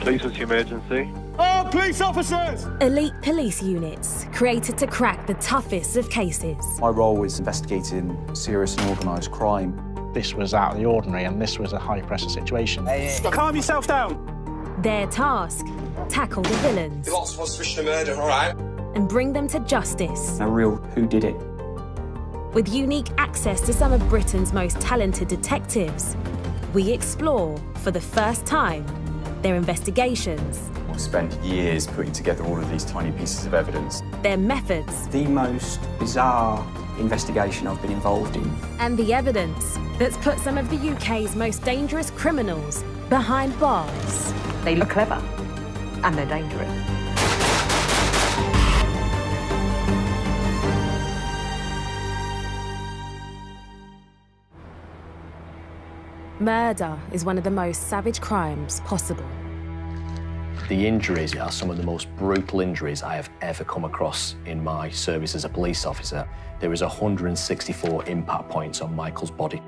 Police, what's your emergency? Oh, police officers! Elite police units created to crack the toughest of cases. My role was investigating serious and organised crime. This was out of the ordinary, and this was a high-pressure situation. Calm yourself down. Their task, tackle the villains. Lots of us suspicion of murder, all right? And bring them to justice. A real whodidit. With unique access to some of Britain's most talented detectives, we explore, for the first time, their investigations. I've spent years putting together all of these tiny pieces of evidence. Their methods. The most bizarre investigation I've been involved in. And the evidence that's put some of the UK's most dangerous criminals behind bars. They look clever, and they're dangerous. Murder is one of the most savage crimes possible. The injuries are some of the most brutal injuries I have ever come across in my service as a police officer. There is 164 impact points on Michael's body.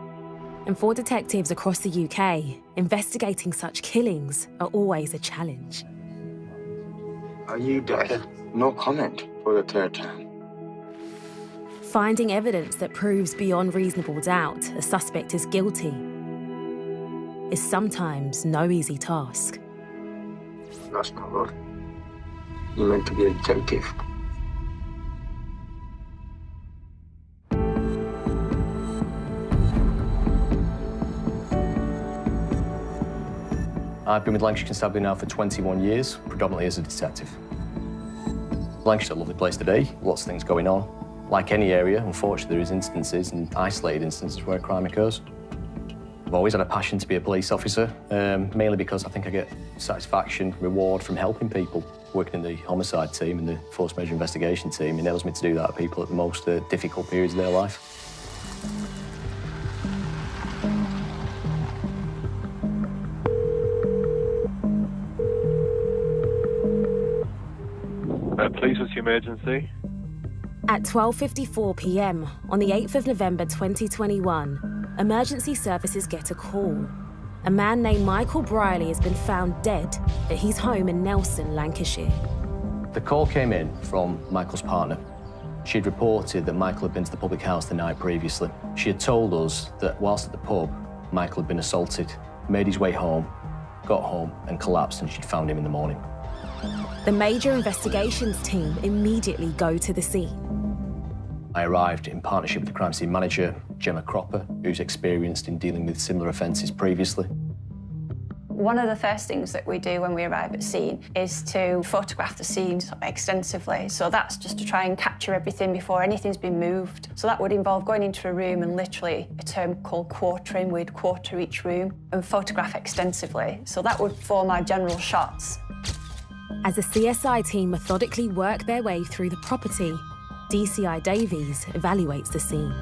And for detectives across the UK, investigating such killings are always a challenge. Are you dead? No comment for the third time. Finding evidence that proves beyond reasonable doubt a suspect is guilty is sometimes no easy task. That's not good. You're meant to be a detective. I've been with Lancashire Constabulary now for 21 years, predominantly as a detective. Lancashire's a lovely place to be, lots of things going on. Like any area, unfortunately, there is instances and isolated instances where crime occurs. I've always had a passion to be a police officer, mainly because I think I get satisfaction, reward from helping people. Working in the homicide team and the force major investigation team enables me to do that to people at the most difficult periods of their life. Police, what's your emergency? At 12:54 p.m. on the 8th of November 2021, emergency services get a call. A man named Michael Brierley has been found dead at his home in Nelson, Lancashire. The call came in from Michael's partner. She'd reported that Michael had been to the public house the night previously. She had told us that whilst at the pub, Michael had been assaulted, made his way home, got home and collapsed, and she'd found him in the morning. The major investigations team immediately go to the scene. I arrived in partnership with the crime scene manager, Gemma Cropper, who's experienced in dealing with similar offences previously. One of the first things that we do when we arrive at scene is to photograph the scene extensively. So that's just to try and capture everything before anything's been moved. So that would involve going into a room and literally a term called quartering. We'd quarter each room and photograph extensively. So that would form our general shots. As the CSI team methodically work their way through the property, DCI Davies evaluates the scene.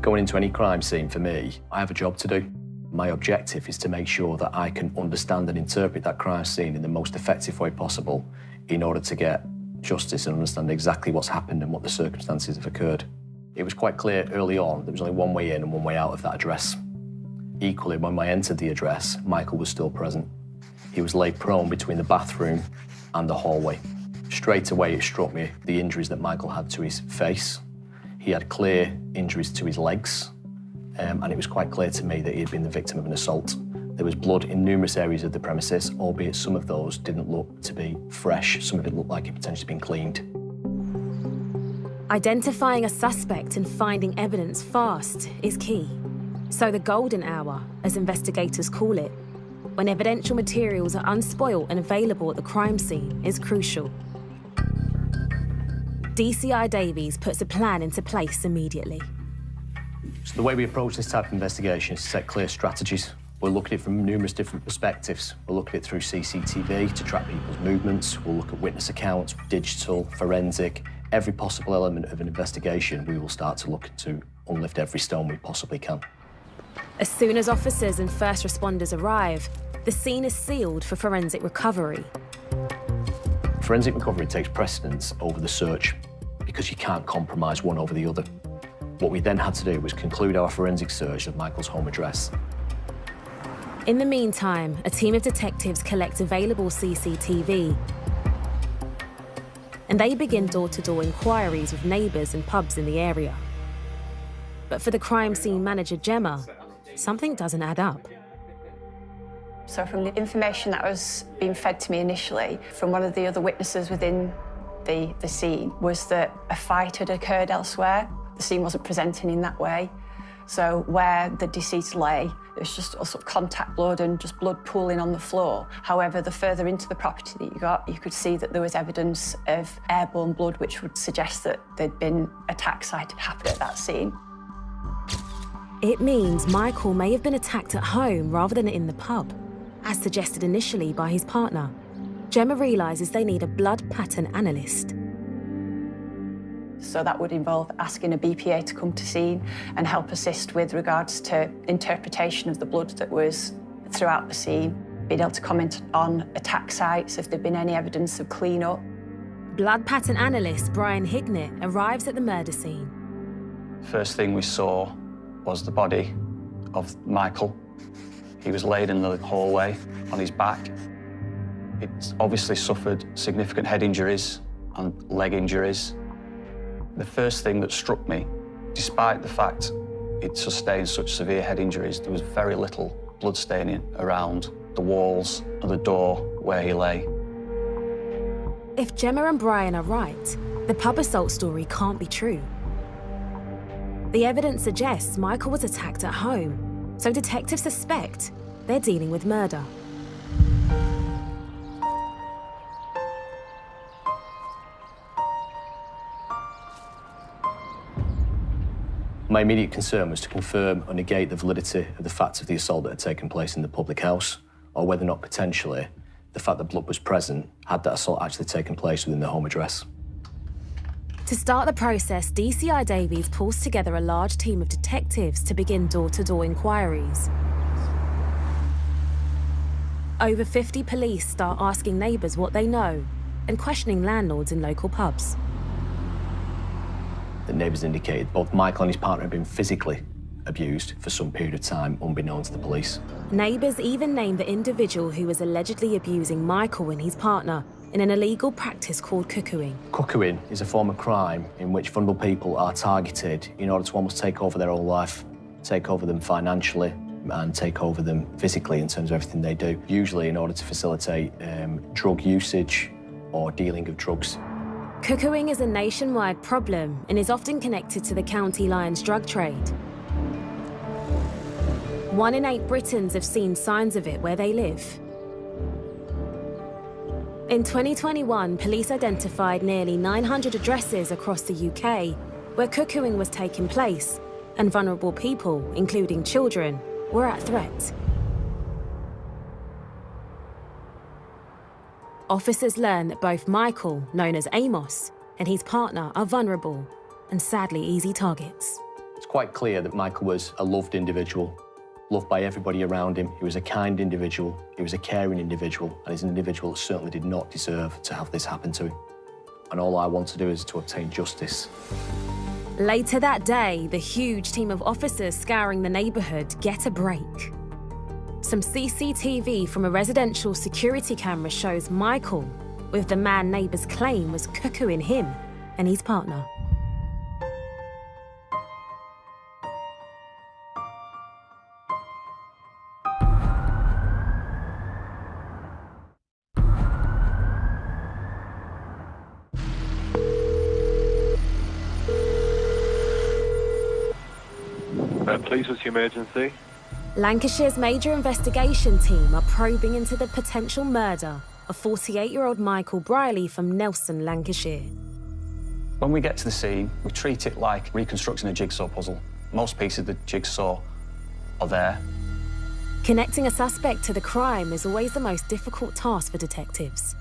Going into any crime scene, for me, I have a job to do. My objective is to make sure that I can understand and interpret that crime scene in the most effective way possible in order to get justice and understand exactly what's happened and what the circumstances have occurred. It was quite clear early on there was only one way in and one way out of that address. Equally, when I entered the address, Michael was still present. He was laid prone between the bathroom and the hallway. Straight away, it struck me the injuries that Michael had to his face. He had clear injuries to his legs, and it was quite clear to me that he had been the victim of an assault. There was blood in numerous areas of the premises, albeit some of those didn't look to be fresh. Some of it looked like it potentially been cleaned. Identifying a suspect and finding evidence fast is key. So the golden hour, as investigators call it, when evidential materials are unspoilt and available at the crime scene, is crucial. DCI Davies puts a plan into place immediately. So the way we approach this type of investigation is to set clear strategies. We'll look at it from numerous different perspectives. We'll look at it through CCTV to track people's movements. We'll look at witness accounts, digital, forensic, every possible element of an investigation. We will start to look to unlift every stone we possibly can. As soon as officers and first responders arrive, the scene is sealed for forensic recovery. Forensic recovery takes precedence over the search because you can't compromise one over the other. What we then had to do was conclude our forensic search of Michael's home address. In the meantime, a team of detectives collect available CCTV and they begin door-to-door inquiries with neighbours and pubs in the area. But for the crime scene manager, Gemma, something doesn't add up. So from the information that was being fed to me initially from one of the other witnesses within the scene was that a fight had occurred elsewhere. The scene wasn't presenting in that way. So where the deceased lay, there was just a sort of contact blood and just blood pooling on the floor. However, the further into the property that you got, you could see that there was evidence of airborne blood, which would suggest that there'd been attack site had happened at that scene. It means Michael may have been attacked at home rather than in the pub, as suggested initially by his partner. Gemma realises they need a blood pattern analyst. So that would involve asking a BPA to come to scene and help assist with regards to interpretation of the blood that was throughout the scene, being able to comment on attack sites, if there'd been any evidence of clean-up. Blood pattern analyst Brian Hignett arrives at the murder scene. First thing we saw was the body of Michael. He was laid in the hallway on his back. He'd obviously suffered significant head injuries and leg injuries. The first thing that struck me, despite the fact he'd sustained such severe head injuries, there was very little blood staining around the walls of the door where he lay. If Gemma and Brian are right, the pub assault story can't be true. The evidence suggests Michael was attacked at home, so detectives suspect they're dealing with murder. My immediate concern was to confirm or negate the validity of the facts of the assault that had taken place in the public house, or whether or not potentially the fact that blood was present had that assault actually taken place within the home address. To start the process, DCI Davies pulls together a large team of detectives to begin door-to-door inquiries. Over 50 police start asking neighbours what they know and questioning landlords in local pubs. The neighbours indicated both Michael and his partner had been physically abused for some period of time, unbeknown to the police. Neighbours even named the individual who was allegedly abusing Michael and his partner in an illegal practice called cuckooing. Cuckooing is a form of crime in which vulnerable people are targeted in order to almost take over their whole life, take over them financially and take over them physically in terms of everything they do, usually in order to facilitate drug usage or dealing of drugs. Cuckooing is a nationwide problem and is often connected to the County Lion's drug trade. 1 in 8 Britons have seen signs of it where they live. In 2021, police identified nearly 900 addresses across the UK where cuckooing was taking place, and vulnerable people, including children, were at threat. Officers learn that both Michael, known as Amos, and his partner are vulnerable and sadly easy targets. It's quite clear that Michael was a loved individual, loved by everybody around him. He was a kind individual, he was a caring individual, and he's an individual that certainly did not deserve to have this happen to him. And all I want to do is to obtain justice. Later that day, the huge team of officers scouring the neighbourhood get a break. Some CCTV from a residential security camera shows Michael with the man neighbours claim was cuckooing him and his partner. Police, what's your emergency? Lancashire's major investigation team are probing into the potential murder of 48-year-old Michael Brierley from Nelson, Lancashire. When we get to the scene, we treat it like reconstructing a jigsaw puzzle. Most pieces of the jigsaw are there. Connecting a suspect to the crime is always the most difficult task for detectives.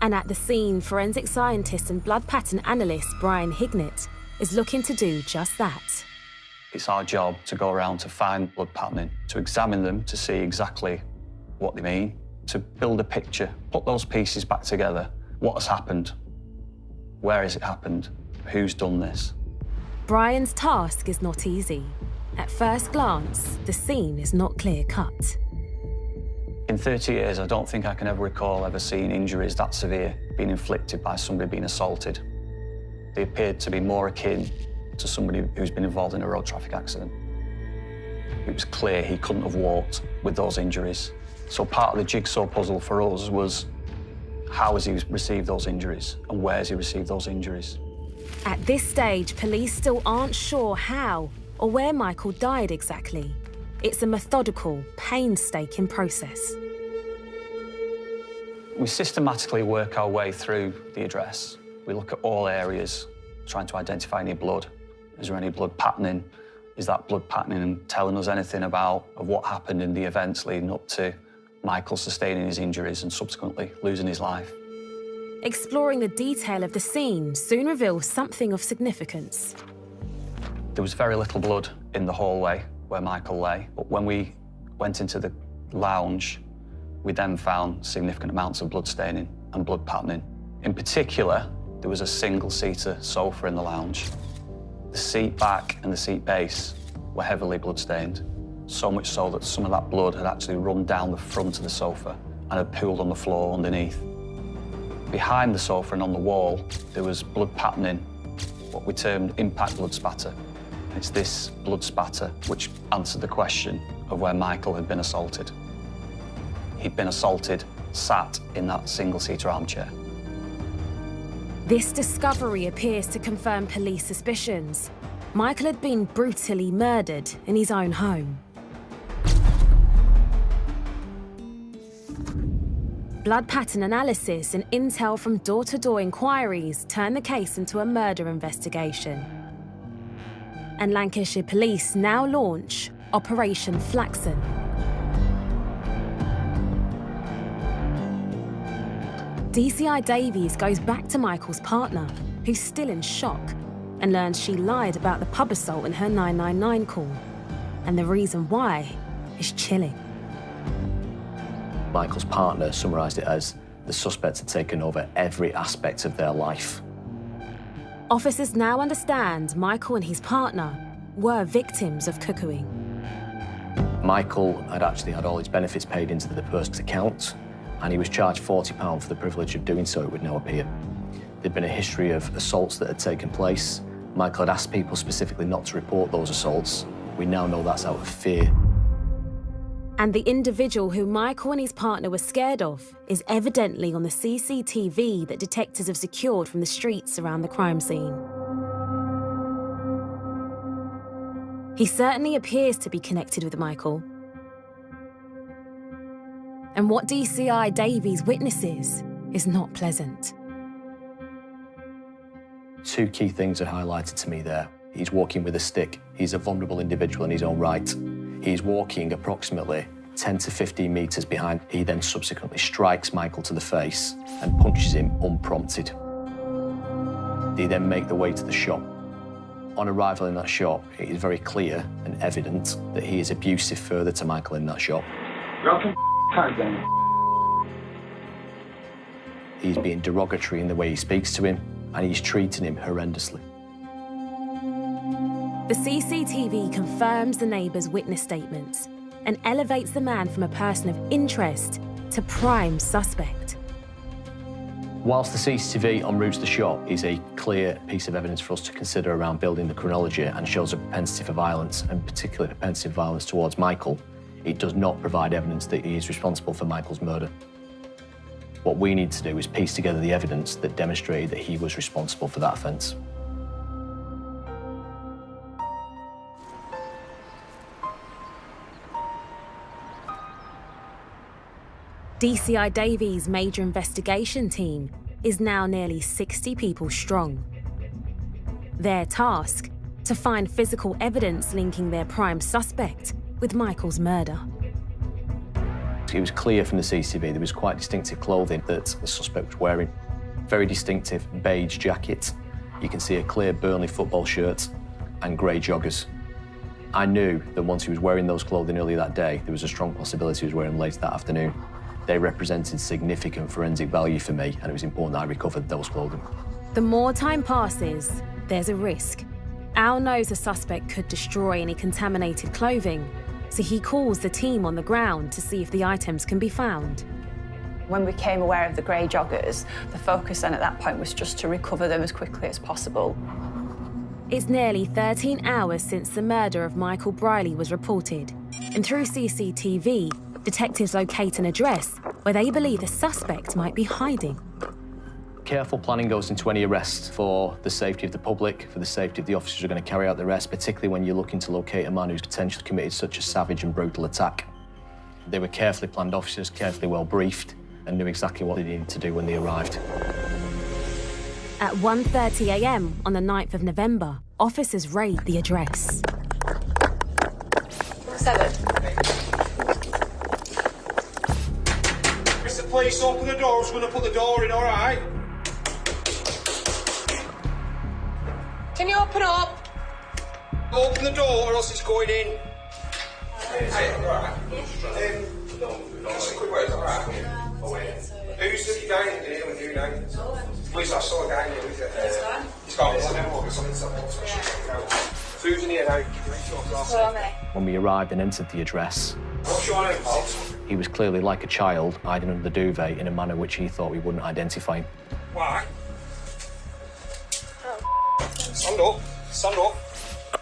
And at the scene, forensic scientist and blood pattern analyst Brian Hignett is looking to do just that. It's our job to go around to find blood patterning, to examine them, to see exactly what they mean, to build a picture, put those pieces back together. What has happened? Where has it happened? Who's done this? Brian's task is not easy. At first glance, the scene is not clear-cut. In 30 years, I don't think I can ever recall ever seeing injuries that severe being inflicted by somebody being assaulted. They appeared to be more akin to somebody who's been involved in a road traffic accident. It was clear he couldn't have walked with those injuries. So part of the jigsaw puzzle for us was how has he received those injuries and where has he received those injuries? At this stage, police still aren't sure how or where Michael died exactly. It's a methodical, painstaking process. We systematically work our way through the address. We look at all areas, trying to identify any blood. Is there any blood patterning? Is that blood patterning telling us anything of what happened in the events leading up to Michael sustaining his injuries and subsequently losing his life? Exploring the detail of the scene soon reveals something of significance. There was very little blood in the hallway where Michael lay, but when we went into the lounge, we then found significant amounts of blood staining and blood patterning. In particular, there was a single-seater sofa in the lounge. The seat back and the seat base were heavily blood-stained, so much so that some of that blood had actually run down the front of the sofa and had pooled on the floor underneath. Behind the sofa and on the wall, there was blood patterning, what we termed impact blood spatter. It's this blood spatter which answered the question of where Michael had been assaulted. He'd been assaulted, sat in that single-seater armchair. This discovery appears to confirm police suspicions. Michael had been brutally murdered in his own home. Blood pattern analysis and intel from door-to-door inquiries turn the case into a murder investigation. And Lancashire Police now launch Operation Flaxen. DCI Davies goes back to Michael's partner, who's still in shock, and learns she lied about the pub assault in her 999 call. And the reason why is chilling. Michael's partner summarised it as the suspect had taken over every aspect of their life. Officers now understand Michael and his partner were victims of cuckooing. Michael had actually had all his benefits paid into the person's account, and he was charged £40 for the privilege of doing so, it would now appear. There'd been a history of assaults that had taken place. Michael had asked people specifically not to report those assaults. We now know that's out of fear. And the individual who Michael and his partner were scared of is evidently on the CCTV that detectives have secured from the streets around the crime scene. He certainly appears to be connected with Michael. And what DCI Davies witnesses is not pleasant. Two key things are highlighted to me there. He's walking with a stick. He's a vulnerable individual in his own right. He's walking approximately 10 to 15 metres behind. He then subsequently strikes Michael to the face and punches him unprompted. They then make their way to the shop. On arrival in that shop, it is very clear and evident that he is abusive further to Michael in that shop. He's being derogatory in the way he speaks to him, and he's treating him horrendously. The CCTV confirms the neighbours' witness statements and elevates the man from a person of interest to prime suspect. Whilst the CCTV en route to the shop is a clear piece of evidence for us to consider around building the chronology and shows a propensity for violence, and particularly propensity for violence towards Michael, it does not provide evidence that he is responsible for Michael's murder. What we need to do is piece together the evidence that demonstrated that he was responsible for that offence. DCI Davies' major investigation team is now nearly 60 people strong. Their task, to find physical evidence linking their prime suspect with Michael's murder. It was clear from the CCTV there was quite distinctive clothing that the suspect was wearing. Very distinctive beige jacket. You can see a clear Burnley football shirt and grey joggers. I knew that once he was wearing those clothing earlier that day, there was a strong possibility he was wearing them later that afternoon. They represented significant forensic value for me, and it was important that I recovered those clothing. The more time passes, there's a risk. Al knows the suspect could destroy any contaminated clothing, so he calls the team on the ground to see if the items can be found. When we became aware of the grey joggers, the focus then at that point was just to recover them as quickly as possible. It's nearly 13 hours since the murder of Michael Brierley was reported, and through CCTV, detectives locate an address where they believe the suspect might be hiding. Careful planning goes into any arrest for the safety of the public, for the safety of the officers who are going to carry out the arrest, particularly when you're looking to locate a man who's potentially committed such a savage and brutal attack. They were carefully planned officers, carefully well briefed, and knew exactly what they needed to do when they arrived. At 1:30 a.m. on the 9th of November, officers raid the address. 7. Mr. Police, open the door. I was going to put the door in, all right? Can you open up? Open the door or else it's going in. Hey, all right. Just a quick word, all right? Who's the guy in here with you now? Please, I saw a guy in here with you. He's got a food's in here now. When we arrived and entered the address, What's your name, Paul? he was clearly like a child, hiding under the duvet in a manner which he thought we wouldn't identify him. Why? Stand up. Stand up.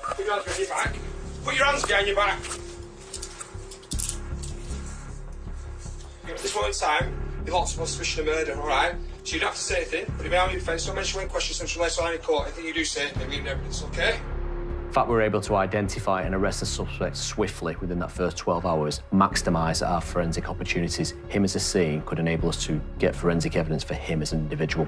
Put your hands behind your back. Put your hands behind your back. At this moment in time, you're lots of suspicion of murder, all right? So you don't have to say anything, but if you have any defence, don't mention any questions, don't unless I'm in court. Anything you do say, maybe in evidence, okay? The fact we were able to identify and arrest the suspect swiftly within that first 12 hours maximised our forensic opportunities. Him as a scene could enable us to get forensic evidence for him as an individual.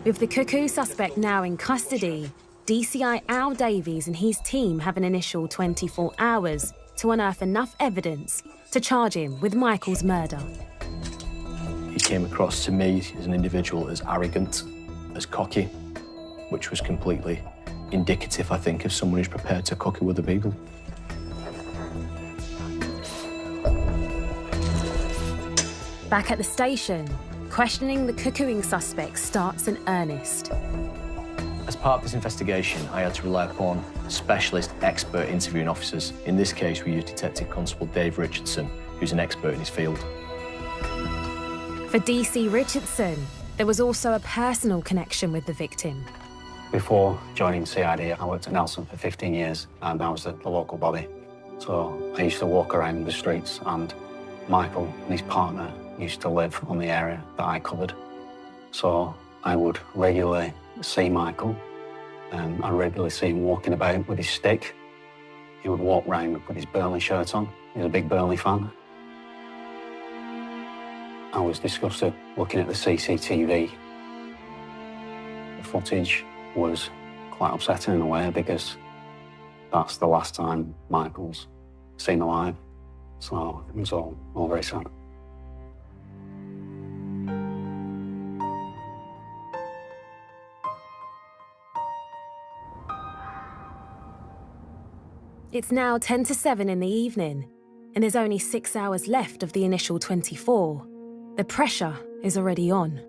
With the cuckoo suspect now in custody, DCI Al Davies and his team have an initial 24 hours to unearth enough evidence to charge him with Michael's murder. He came across to me as an individual as arrogant, as cocky, which was completely indicative, I think, of someone who's prepared to cocky with other people. Back at the station, questioning the cuckooing suspect starts in earnest. As part of this investigation, I had to rely upon specialist expert interviewing officers. In this case, we used Detective Constable Dave Richardson, who's an expert in his field. For DC Richardson, there was also a personal connection with the victim. Before joining CID, I worked at Nelson for 15 years, and I was at the local body. So I used to walk around the streets, and Michael and his partner used to live on the area that I covered. So I would regularly see Michael, and I regularly see him walking about with his stick. He would walk round with his Burnley shirt on. He was a big Burnley fan. I was disgusted looking at the CCTV. The footage was quite upsetting in a way because that's the last time Michael's seen alive. So it was all very sad. It's now 10 to 7 in the evening, and there's only 6 hours left of the initial 24. The pressure is already on.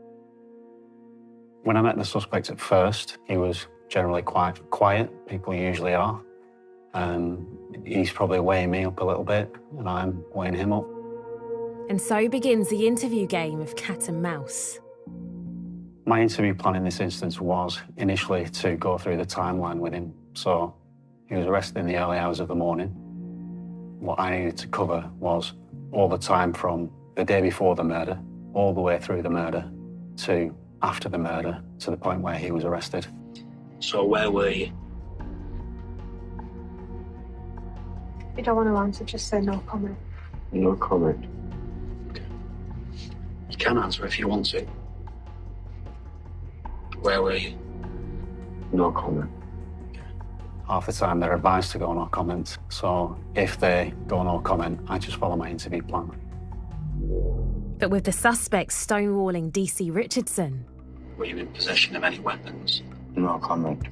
When I met the suspect at first, he was generally quite quiet. People usually are. He's probably weighing me up a little bit, and I'm weighing him up. And so begins the interview game of cat and mouse. My interview plan in this instance was initially to go through the timeline with him. So he was arrested in the early hours of the morning. What I needed to cover was all the time from the day before the murder, all the way through the murder, to after the murder, to the point where he was arrested. So where were you? If you don't want to answer, just say no comment. No comment. Okay. You can answer if you want to. Where were you? No comment. Half the time they're advised to go no comment, so if they go no comment, I just follow my interview plan. But with the suspect stonewalling DC Richardson... Were you in possession of any weapons? No comment.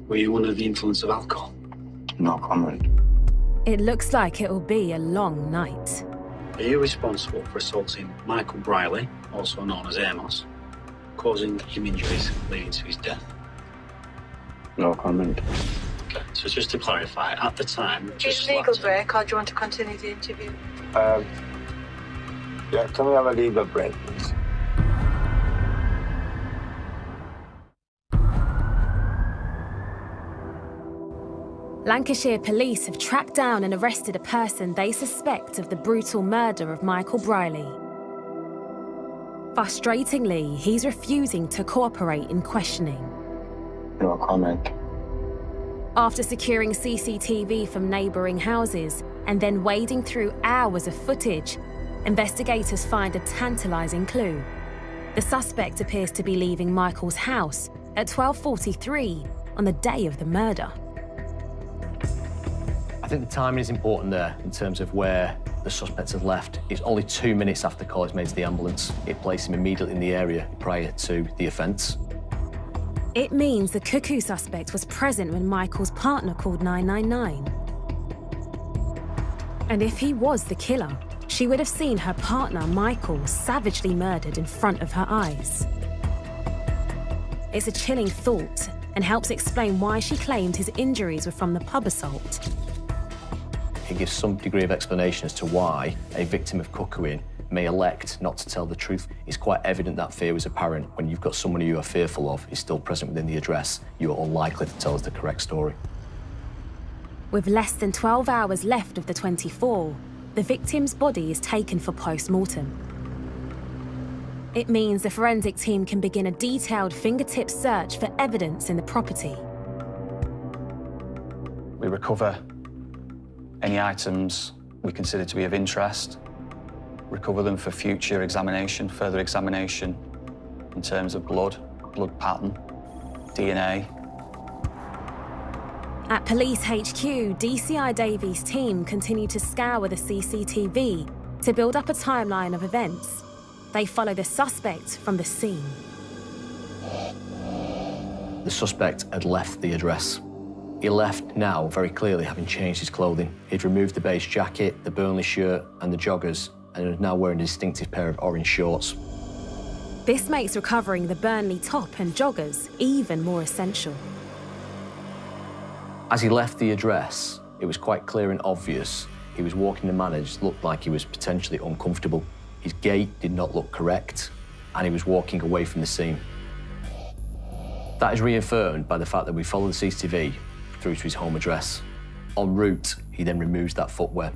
Were you under the influence of alcohol? No comment. It looks like it'll be a long night. Are you responsible for assaulting Michael Brierley, also known as Amos, causing him injuries leading to his death? No comment. Okay. So just to clarify, at the time, just legal slapped him. break, or do you want to continue the interview? Yeah, can we have a legal break, please? Lancashire police have tracked down and arrested a person they suspect of the brutal murder of Michael Brierley. Frustratingly, he's refusing to cooperate in questioning. No comment. After securing CCTV from neighbouring houses and then wading through hours of footage, investigators find a tantalising clue. The suspect appears to be leaving Michael's house at 12:43 on the day of the murder. I think the timing is important there in terms of where the suspect had left. It's only 2 minutes after call is made to the ambulance. It placed him immediately in the area prior to the offence. It means the cuckoo suspect was present when Michael's partner called 999. And if he was the killer, she would have seen her partner, Michael, savagely murdered in front of her eyes. It's a chilling thought and helps explain why she claimed his injuries were from the pub assault. It gives some degree of explanation as to why a victim of cuckooing may elect not to tell the truth. It's quite evident that fear was apparent. When you've got someone who you are fearful of is still present within the address, you are unlikely to tell us the correct story. With less than 12 hours left of the 24, the victim's body is taken for post-mortem. It means the forensic team can begin a detailed fingertip search for evidence in the property. We recover any items we consider to be of interest, recover them for future examination, further examination in terms of blood pattern, DNA. At Police HQ, DCI Davies' team continue to scour the CCTV to build up a timeline of events. They follow the suspect from the scene. The suspect had left the address. He left now, very clearly, having changed his clothing. He'd removed the beige jacket, the Burnley shirt and the joggers, and was now wearing a distinctive pair of orange shorts. This makes recovering the Burnley top and joggers even more essential. As he left the address, it was quite clear and obvious he was walking in a manner that looked like he was potentially uncomfortable. His gait did not look correct, and he was walking away from the scene. That is reaffirmed by the fact that we followed the CCTV through to his home address. En route, he then removes that footwear.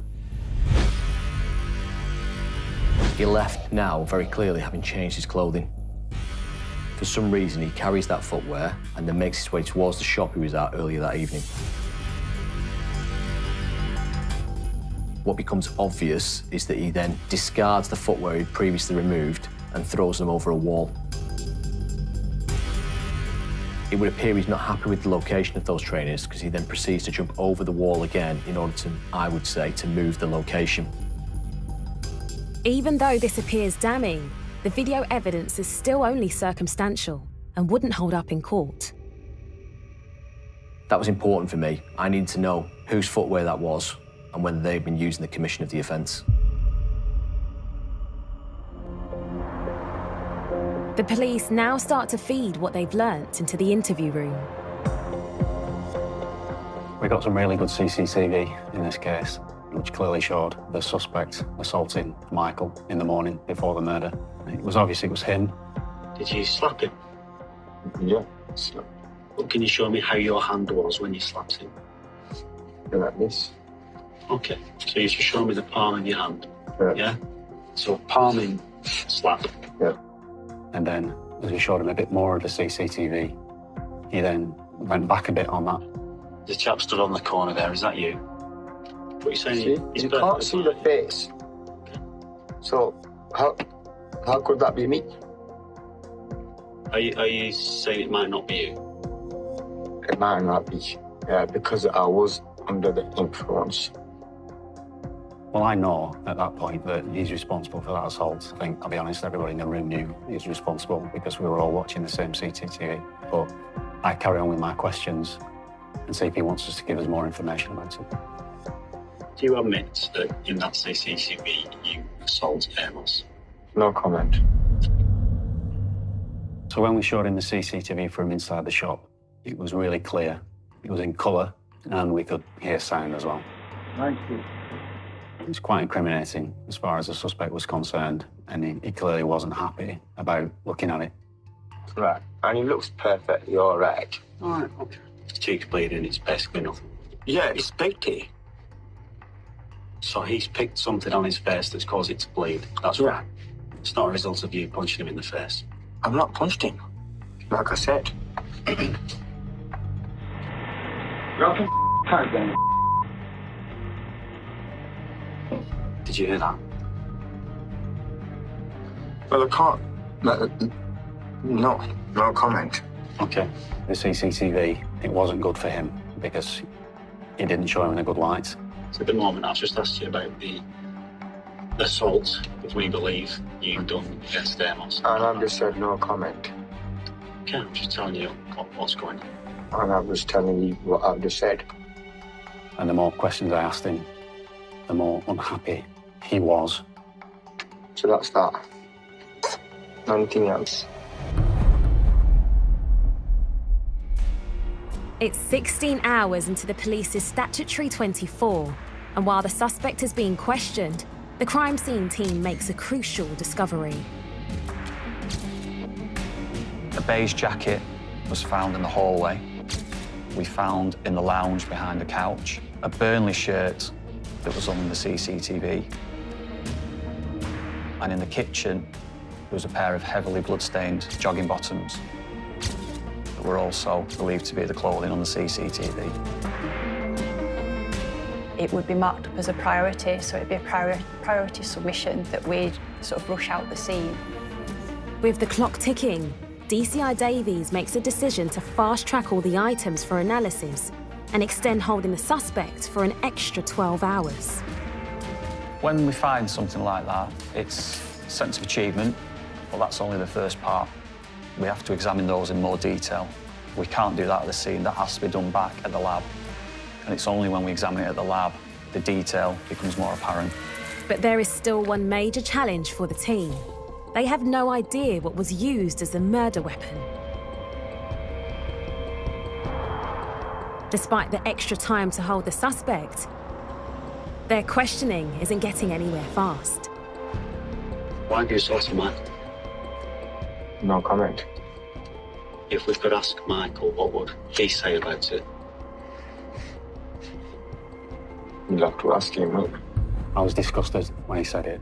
He left now, very clearly, having changed his clothing. For some reason, he carries that footwear and then makes his way towards the shop he was at earlier that evening. What becomes obvious is that he then discards the footwear he'd previously removed and throws them over a wall. It would appear he's not happy with the location of those trainers because he then proceeds to jump over the wall again in order to, I would say, to move the location. Even though this appears damning, the video evidence is still only circumstantial and wouldn't hold up in court. That was important for me. I needed to know whose footwear that was and whether they'd been used in the commission of the offence. The police now start to feed what they've learnt into the interview room. We got some really good CCTV in this case, which clearly showed the suspect assaulting Michael in the morning before the murder. It was obvious it was him. Did you slap him? Yeah, slap. Well, can you show me how your hand was when you slapped him? Yeah, like this. Okay, so you should show me the palm of your hand. Yeah. So palming, slap. Yeah. And then, as we showed him a bit more of the CCTV, he then went back a bit on that. The chap stood on the corner there, is that you? What are you saying? See? You can't see the face. So, how could that be me? Are you saying it might not be you? It might not be, because I was under the influence. Well, I know at that point that he's responsible for that assault. I think, I'll be honest, everybody in the room knew he was responsible because we were all watching the same CCTV. But I carry on with my questions and see if he wants us to give us more information about it. Do you admit that in that CCTV you assaulted Amos? No comment. So when we showed him the CCTV from inside the shop, it was really clear. It was in colour, and we could hear sound as well. Thank you. It's quite incriminating as far as the suspect was concerned, and he clearly wasn't happy about looking at it. Right, and he looks perfectly all right. All right, okay. His cheek's bleeding, it's basically nothing. Yeah, he's picked it. So he's picked something on his face that's caused it to bleed. That's right. It's not a result of you punching him in the face. I've not punched him, like I said. Did you hear that? Well, I can't. No comment. Okay. The CCTV, it wasn't good for him because it didn't show him in a good light. So at the moment, I've just asked you about the assault that we believe you've done against Amos. And I've just said no comment. Okay, I'm just telling you what's going on. And I was telling you what I've just said. And the more questions I asked him, the more unhappy he was. So that's that. Nothing else. It's 16 hours into the police's statutory 24, and while the suspect is being questioned, the crime scene team makes a crucial discovery. A beige jacket was found in the hallway. We found in the lounge behind the couch a Burnley shirt that was on the CCTV. And in the kitchen, there was a pair of heavily blood-stained jogging bottoms that were also believed to be the clothing on the CCTV. It would be marked up as a priority, so it'd be a priority submission that we'd sort of rush out the scene. With the clock ticking, DCI Davies makes a decision to fast-track all the items for analysis and extend holding the suspect for an extra 12 hours. When we find something like that, it's a sense of achievement, but that's only the first part. We have to examine those in more detail. We can't do that at the scene. That has to be done back at the lab. And it's only when we examine it at the lab, the detail becomes more apparent. But there is still one major challenge for the team. They have no idea what was used as a murder weapon. Despite the extra time to hold the suspect, their questioning isn't getting anywhere fast. Why have you assaulted Michael? No comment. If we could ask Michael, what would he say about it? You'll have to ask him. I was disgusted when he said it.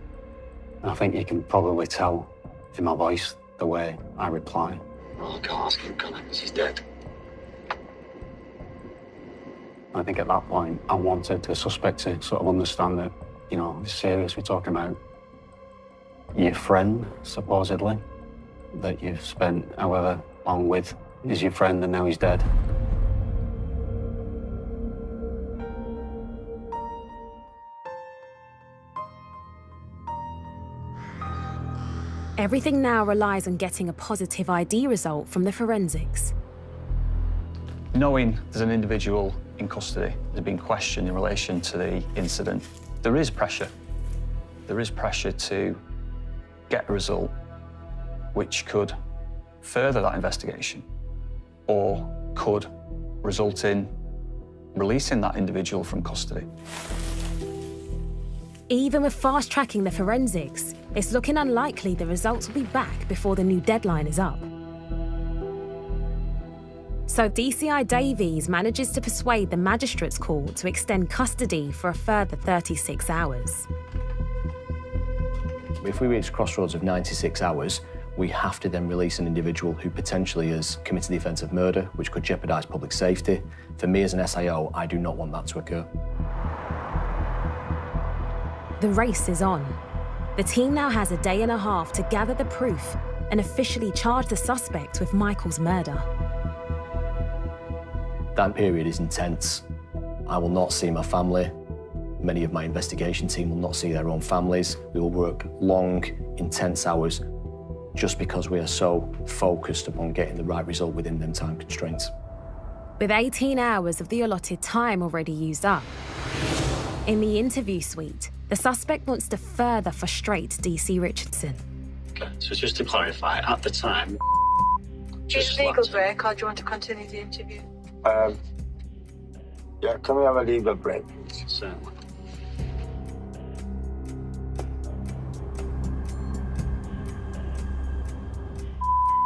And I think you can probably tell in my voice the way I reply. Well, I can't ask him, can I? Because he's dead. I think at that point, I wanted the suspect to sort of understand that, you know, it's serious. We're talking about your friend, supposedly, that you've spent however long with is your friend and now he's dead. Everything now relies on getting a positive ID result from the forensics. Knowing there's an individual in custody that's been questioned in relation to the incident, there is pressure. There is pressure to get a result which could further that investigation or could result in releasing that individual from custody. Even with fast-tracking the forensics, it's looking unlikely the results will be back before the new deadline is up. So DCI Davies manages to persuade the magistrate's court to extend custody for a further 36 hours. If we reach crossroads of 96 hours, we have to then release an individual who potentially has committed the offence of murder, which could jeopardise public safety. For me as an SIO, I do not want that to occur. The race is on. The team now has a day and a half to gather the proof and officially charge the suspect with Michael's murder. That period is intense. I will not see my family. Many of my investigation team will not see their own families. We will work long, intense hours just because we are so focused upon getting the right result within them time constraints. With 18 hours of the allotted time already used up, in the interview suite, the suspect wants to further frustrate DC Richardson. Okay, so just to clarify, at the time... Is legal break, or do you want to continue the interview? Yeah, can we have a legal break, please? Certainly.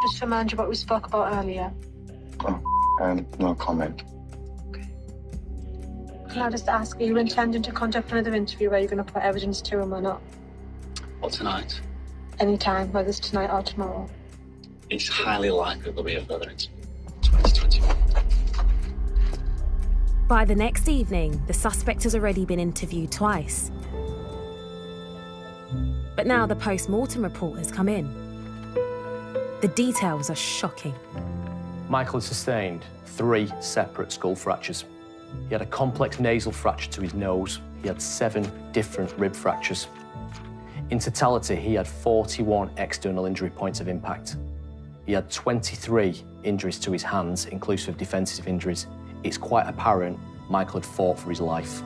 Just remind you what we spoke about earlier. Oh, no comment. Can I just ask, are you intending to conduct another interview where you're going to put evidence to him or not? What, tonight? Any time, whether it's tonight or tomorrow. It's highly likely there'll be a further interview. 2021. By the next evening, the suspect has already been interviewed twice. But now the post-mortem report has come in. The details are shocking. Michael had sustained 3 separate skull fractures. He had a complex nasal fracture to his nose. He had 7 different rib fractures. In totality, he had 41 external injury points of impact. He had 23 injuries to his hands, inclusive of defensive injuries. It's quite apparent Michael had fought for his life.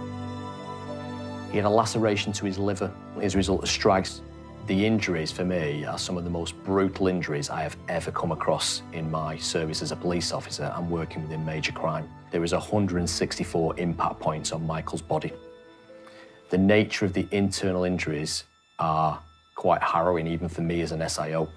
He had a laceration to his liver as a result of strikes. The injuries, for me, are some of the most brutal injuries I have ever come across in my service as a police officer and working within major crime. There was 164 impact points on Michael's body. The nature of the internal injuries are quite harrowing, even for me as an SIO.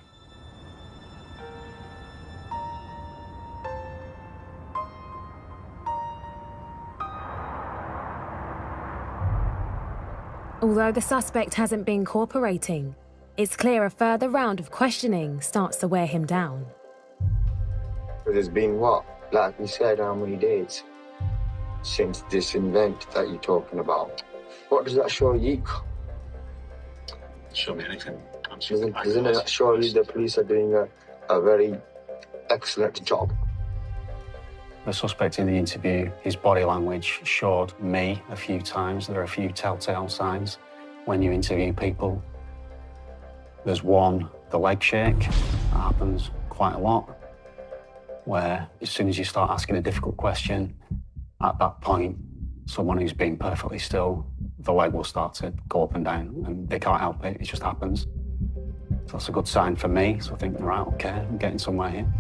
Although the suspect hasn't been cooperating, it's clear a further round of questioning starts to wear him down. But it's been what? Like we said, how many days since this event that you're talking about? What does that show you? Show me anything. Isn't it surely the police are doing a very excellent job? The suspect in the interview, his body language showed me a few times. There are a few telltale signs when you interview people. There's one, the leg shake. That happens quite a lot, where as soon as you start asking a difficult question, at that point, someone who's been perfectly still, the leg will start to go up and down, and they can't help it. It just happens. So that's a good sign for me. So I think, right, okay, I'm getting somewhere here.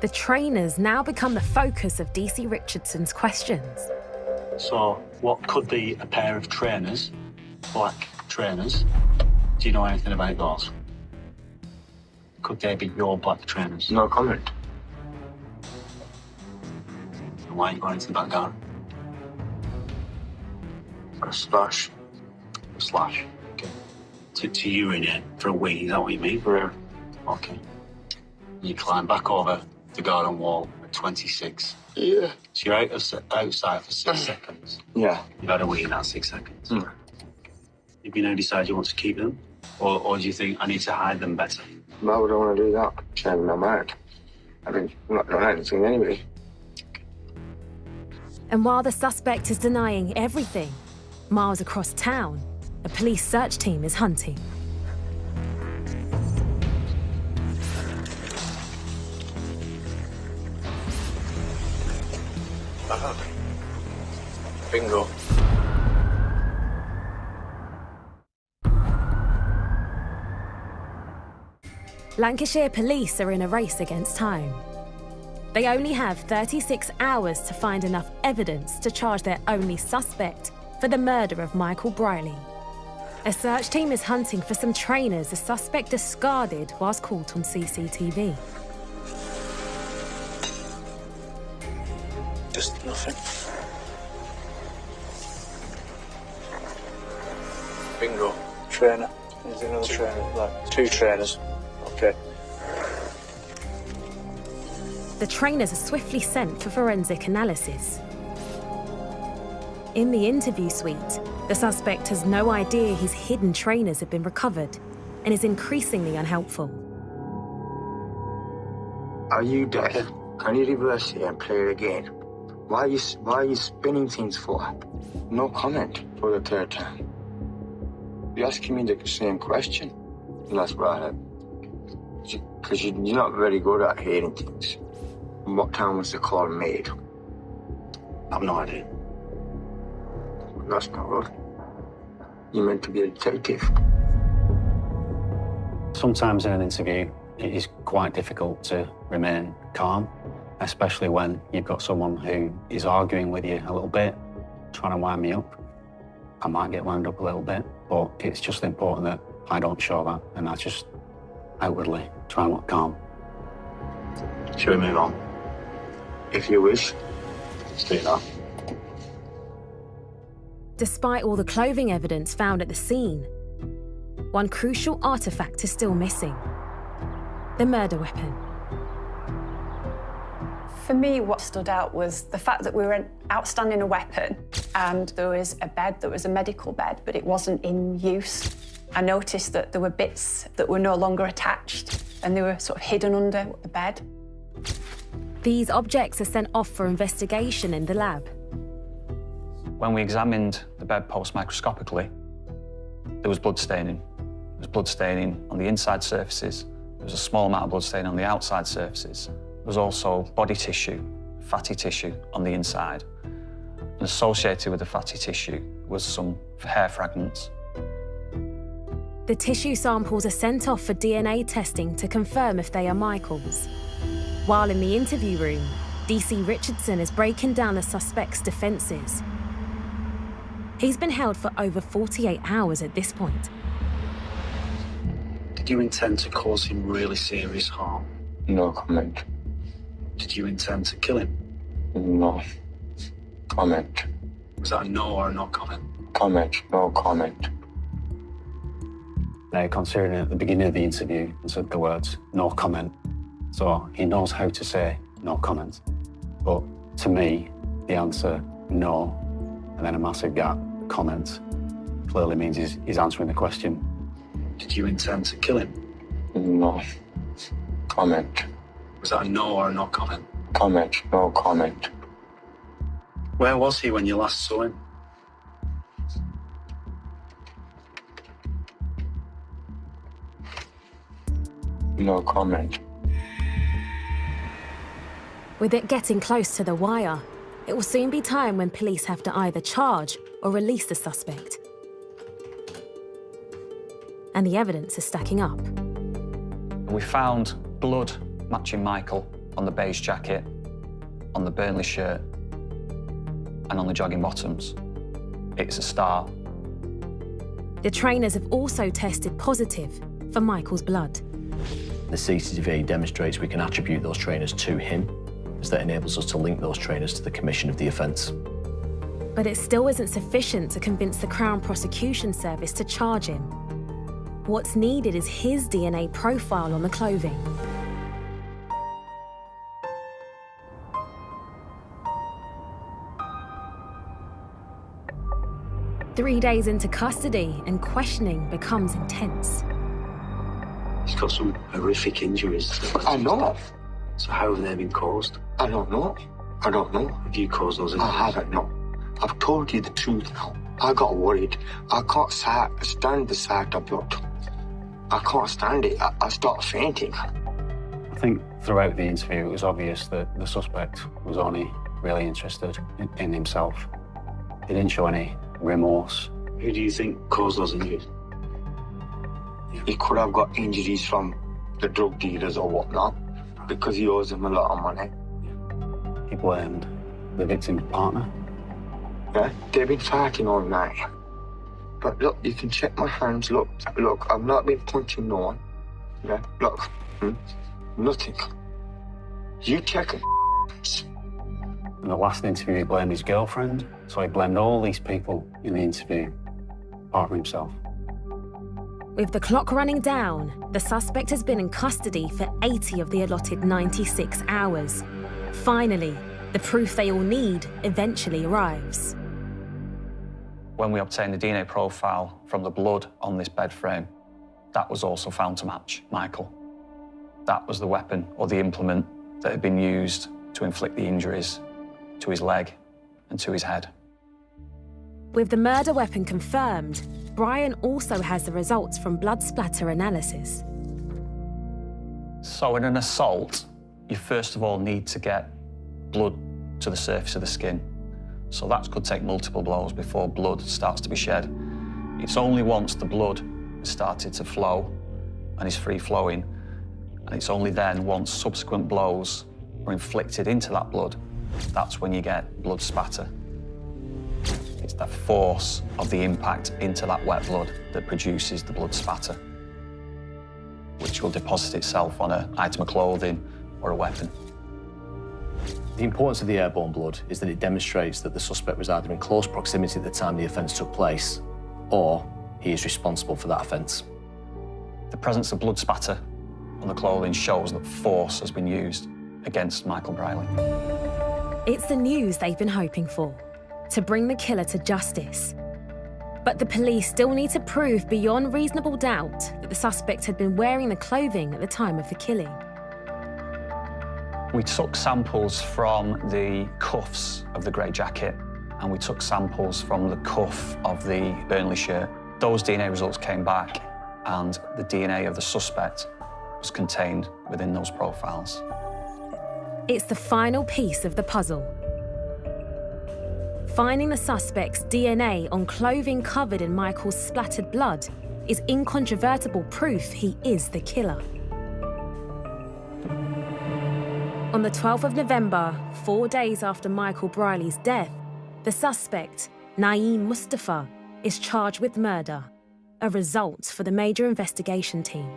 The trainers now become the focus of DC Richardson's questions. So, what could be a pair of trainers, black trainers? Do you know anything about those? Could they be your black trainers? No comment. And why are you going into the back garden? For a slash. A slash? Okay. To urinate for a wee, is that what you mean? Yeah. Okay. You climb back over the garden wall at 26. Yeah. So you're outside for 6 seconds. Yeah. You've had a wee in that 6 seconds. Mm. If you now decide you want to keep them, or do you think I need to hide them better? Why would I want to do that? Change my mind. I mean, I'm not doing anything anyway. And while the suspect is denying everything, miles across town, a police search team is hunting. Bingo. Lancashire police are in a race against time. They only have 36 hours to find enough evidence to charge their only suspect for the murder of Michael Brierley. A search team is hunting for some trainers the suspect discarded whilst caught on CCTV. Just nothing. Bingo. Trainer. There's another trainer. Like 2 trainers. Okay. The trainers are swiftly sent for forensic analysis. In the interview suite, the suspect has no idea his hidden trainers have been recovered and is increasingly unhelpful. Are you deaf? Okay. Can you reverse it and play it again? Why are you spinning things for? No comment for the 3rd time. You're asking me the same question. That's right. Because you're not very good at hearing things. What time was the call made? I've no idea. That's not good. You're meant to be a detective. Sometimes in an interview, it is quite difficult to remain calm. especially when you've got someone who is arguing with you a little bit, trying to wind me up. I might get wound up a little bit, but it's just important that I don't show that, and I just outwardly try and look calm. Shall we move on? If you wish, let's do that. Despite all the clothing evidence found at the scene, one crucial artifact is still missing: the murder weapon. For me, what stood out was the fact that we were outstanding a weapon and there was a bed that was a medical bed, but it wasn't in use. I noticed that there were bits that were no longer attached and they were sort of hidden under the bed. These objects are sent off for investigation in the lab. When we examined the bedpost microscopically, there was blood staining. There was blood staining on the inside surfaces. There was a small amount of blood staining on the outside surfaces. There was also body tissue, fatty tissue on the inside. And associated with the fatty tissue was some hair fragments. The tissue samples are sent off for DNA testing to confirm if they are Michael's. While in the interview room, DC Richardson is breaking down the suspect's defences. He's been held for over 48 hours at this point. Did you intend to cause him really serious harm? No comment. Did you intend to kill him? No comment. Was that a no or a no comment? Comment, no comment. Now, considering at the beginning of the interview and said the words no comment, so he knows how to say no comment. But to me, the answer no, and then a massive gap, comment, clearly means he's answering the question. Did you intend to kill him? No comment. Was that a no or a no comment? Comment, no comment. Where was he when you last saw him? No comment. With it getting close to the wire, it will soon be time when police have to either charge or release the suspect. And the evidence is stacking up. We found blood matching Michael on the beige jacket, on the Burnley shirt, and on the jogging bottoms. It's a start. The trainers have also tested positive for Michael's blood. The CCTV demonstrates we can attribute those trainers to him, as that enables us to link those trainers to the commission of the offence. But it still isn't sufficient to convince the Crown Prosecution Service to charge him. What's needed is his DNA profile on the clothing. Three days into custody and questioning becomes intense. He's got some horrific injuries. I know. So how have they been caused? I don't know. I don't know. Have you caused those injuries? I haven't, no. I've told you the truth now. I got worried. I can't stand the sight of blood. I can't stand it. I start fainting. I think throughout the interview it was obvious that the suspect was only really interested in himself. He didn't show any remorse. Who do you think caused those injuries? He could have got injuries from the drug dealers or whatnot, because he owes them a lot of money. He blamed the victim's partner? Yeah, they've been fighting all night. But look, you can check my hands. Look, I've not been punching no one. Yeah, look, nothing. You check it. In the last interview, he blamed his girlfriend, so he blamed all these people in the interview, apart from himself. With the clock running down, the suspect has been in custody for 80 of the allotted 96 hours. Finally, the proof they all need eventually arrives. When we obtained the DNA profile from the blood on this bed frame, that was also found to match Michael. That was the weapon or the implement that had been used to inflict the injuries to his leg and to his head. With the murder weapon confirmed, Brian also has the results from blood splatter analysis. So in an assault, you first of all need to get blood to the surface of the skin. So that could take multiple blows before blood starts to be shed. It's only once the blood has started to flow and is free flowing, and it's only then once subsequent blows are inflicted into that blood, that's when you get blood spatter. It's the force of the impact into that wet blood that produces the blood spatter, which will deposit itself on an item of clothing or a weapon. The importance of the airborne blood is that it demonstrates that the suspect was either in close proximity at the time the offence took place, or he is responsible for that offence. The presence of blood spatter on the clothing shows that force has been used against Michael Brierley. It's the news they've been hoping for, to bring the killer to justice. But the police still need to prove beyond reasonable doubt that the suspect had been wearing the clothing at the time of the killing. We took samples from the cuffs of the grey jacket, and we took samples from the cuff of the Burnley shirt. Those DNA results came back, and the DNA of the suspect was contained within those profiles. It's the final piece of the puzzle. Finding the suspect's DNA on clothing covered in Michael's splattered blood is incontrovertible proof he is the killer. On the 12th of November, 4 days after Michael Brierley's death, the suspect, Naeem Mustafa, is charged with murder, a result for the major investigation team.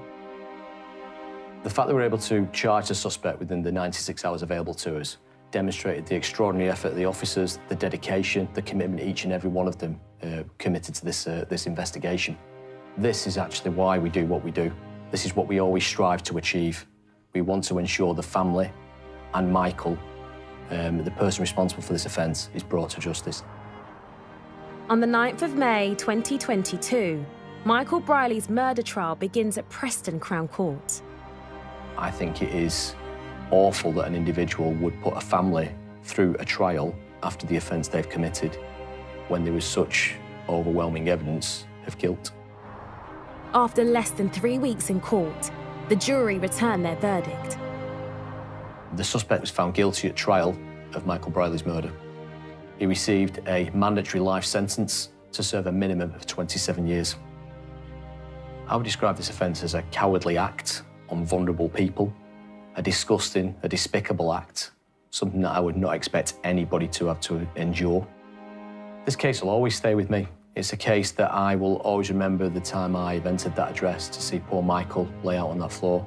The fact that we're able to charge the suspect within the 96 hours available to us demonstrated the extraordinary effort of the officers, the dedication, the commitment each and every one of them committed to this investigation. This is actually why we do what we do. This is what we always strive to achieve. We want to ensure the family and Michael, the person responsible for this offence, is brought to justice. On the 9th of May 2022, Michael Brierley's murder trial begins at Preston Crown Court. I think it is awful that an individual would put a family through a trial after the offence they've committed when there was such overwhelming evidence of guilt. After less than 3 weeks in court, the jury returned their verdict. The suspect was found guilty at trial of Michael Brierley's murder. He received a mandatory life sentence to serve a minimum of 27 years. I would describe this offence as a cowardly act on vulnerable people, a disgusting, a despicable act, something that I would not expect anybody to have to endure. This case will always stay with me. It's a case that I will always remember the time I entered that address to see poor Michael lay out on that floor.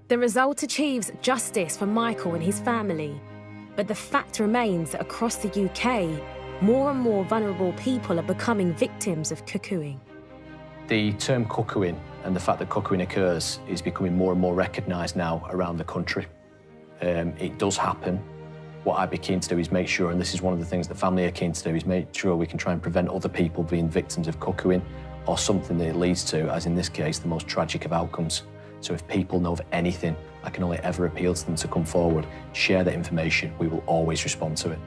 The result achieves justice for Michael and his family, but the fact remains that across the UK, more and more vulnerable people are becoming victims of cuckooing. The term cuckooing and the fact that cuckooing occurs is becoming more and more recognised now around the country. It does happen. What I'd be keen to do is make sure, and this is one of the things the family are keen to do, is make sure we can try and prevent other people being victims of cuckooing or something that it leads to, as in this case, the most tragic of outcomes. So if people know of anything, I can only ever appeal to them to come forward, share that information. We will always respond to it.